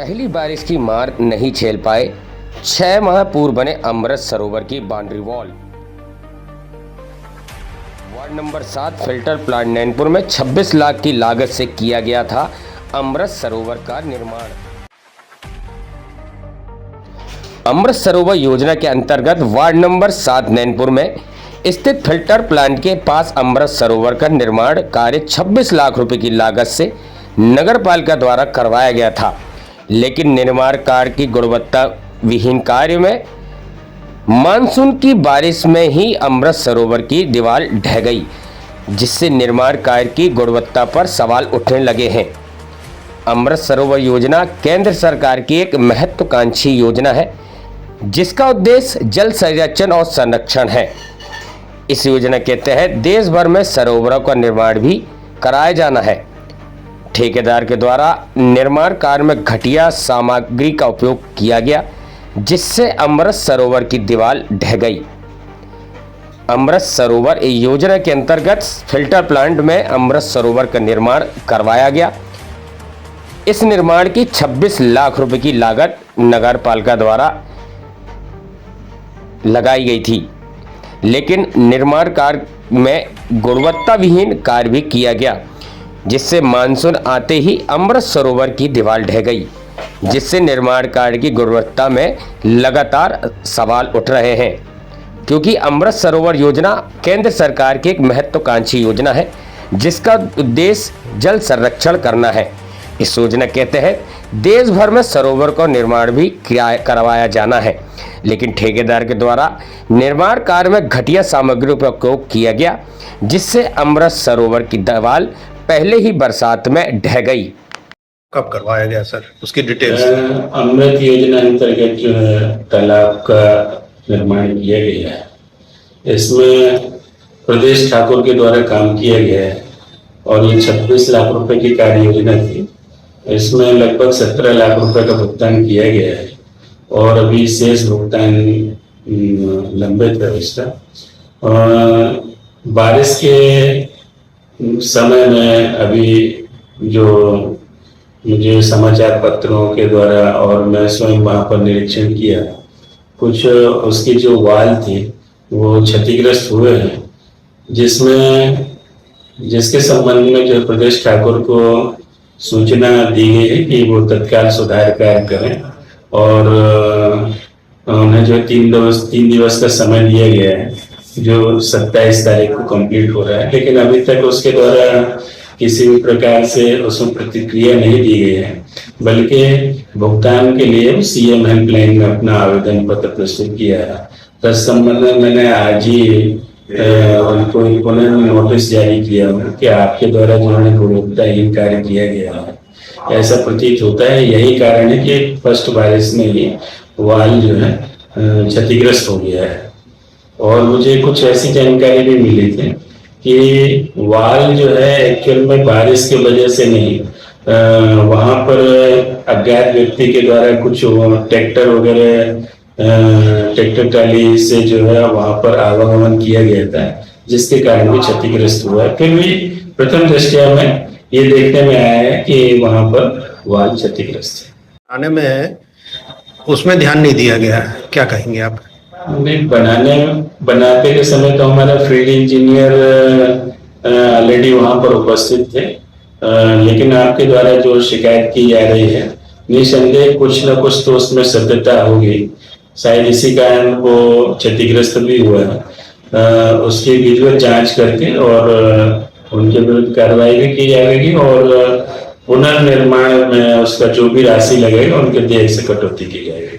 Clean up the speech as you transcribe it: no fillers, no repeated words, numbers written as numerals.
पहली बारिश की मार नहीं झेल पाए 6 माह पूर्व बने अमृत सरोवर की boundary wall. Ward number 7 filter plant Nainpur में 26 लाख की लागत से किया गया था अमृत सरोवर का निर्माण। अमृत सरोवर योजना के अंतर्गत वार्ड नंबर 7 नैनपुर में स्थित फिल्टर प्लांट के पास अमृत सरोवर का निर्माण कार्य 26 लाख रुपए की लागत से नगर पालिका द्वारा करवाया गया था, लेकिन निर्माण कार्य की गुणवत्ता विहीन कार्य में मानसून की बारिश में ही अमृत सरोवर की दीवार ढह गई, जिससे निर्माण कार्य की गुणवत्ता पर सवाल उठने लगे हैं। अमृत सरोवर योजना केंद्र सरकार की एक महत्वाकांक्षी योजना है, जिसका उद्देश्य जल संरक्षण और संरक्षण है। इस योजना के तहत देश भर में सरोवरों का निर्माण भी कराया जाना है। ठेकेदार के द्वारा निर्माण कार्य में घटिया सामग्री का उपयोग किया गया, जिससे अमृत सरोवर की दीवार ढह गई। अमृत सरोवर योजना के अंतर्गत फिल्टर प्लांट में अमृत सरोवर का निर्माण करवाया गया। इस निर्माण की 26 लाख रुपए की लागत नगर पालिका द्वारा लगाई गई थी, लेकिन निर्माण कार्य में गुणवत्ता विहीन कार्य भी किया गया, जिससे मानसून आते ही अमृत सरोवर की दीवार ढह गई, जिससे निर्माण कार्य की गुणवत्ता में लगातार सवाल उठ रहे हैं। क्योंकि अमृत सरोवर योजना केंद्र सरकार की एक महत्वाकांक्षी योजना है, जिसका उद्देश्य जल संरक्षण करना है। इस योजना के तहत देश भर में सरोवर का निर्माण भी करवाया जाना है, लेकिन ठेकेदार के द्वारा निर्माण कार्य में घटिया सामग्री का उपयोग किया गया, जिससे अमृत सरोवर की दीवार पहले ही बरसात में ढह गई। कब करवाया गया सर, उसकी डिटेल्स? अमृत योजना अंतर्गत जो है तालाब का निर्माण किया गया है। इसमें प्रदेश ठाकुर के द्वारा काम किया गया है और ये 26 लाख रुपए की कार्य योजना थी। इसमें लगभग 17 लाख रुपए का भुगतान किया गया है और अभी शेष भुगतान लंबित है इसका। बारिश के समय में अभी जो मुझे समाचार पत्रों के द्वारा और मैं स्वयं वहाँ पर निरीक्षण किया, कुछ उसकी जो वाल थी वो क्षतिग्रस्त हुए हैं, जिसके संबंध में जो प्रदेश ठाकुर को सूचना दी गई है कि वो तत्काल सुधार कार्य करें और उन्हें जो 3 दिवस का समय दिया गया है, जो 27 तारीख को कंप्लीट हो रहा है, लेकिन अभी तक उसके द्वारा किसी भी प्रकार से उसमें प्रतिक्रिया नहीं दी गई है, बल्कि भुगतान के लिए सीएम हेल्पलाइन में अपना आवेदन पत्र प्रस्तुत किया है। तत्संबंध में मैंने आज ही उनको पुनः नोटिस जारी किया कि आपके द्वारा जो है गुणवत्ताहीन कार्य किया गया है, ऐसा प्रतीत होता है। यही कारण है कि फर्स्ट बारिश में ही वाल जो है क्षतिग्रस्त हो गया है। और मुझे कुछ ऐसी जानकारी भी मिली थी कि वाल जो है एक्चुअल में बारिश की वजह से नहीं, वहां पर अज्ञात व्यक्ति के द्वारा कुछ ट्रैक्टर वगैरह ट्रैक्टर ट्राली से जो है वहां पर आवागमन किया गया था, जिसके कारण भी क्षतिग्रस्त हुआ है। फिर भी प्रथम दृष्टया में ये देखने में आया है कि वहां पर वाल क्षतिग्रस्त है। आने में उसमें ध्यान नहीं दिया गया, क्या कहेंगे आप? बनाते के समय तो हमारा फील्ड इंजीनियर ऑलरेडी वहां पर उपस्थित थे, लेकिन आपके द्वारा जो शिकायत की जा रही है, निसंदेह कुछ न कुछ तो उसमें सत्यता होगी। शायद इसी कारण वो क्षतिग्रस्त भी हुआ है। उसकी विधिवत जांच करके और उनके विरुद्ध कार्रवाई भी की जाएगी और पुनर्निर्माण में उसका जो भी राशि लगेगा उनके देय से कटौती की जाएगी।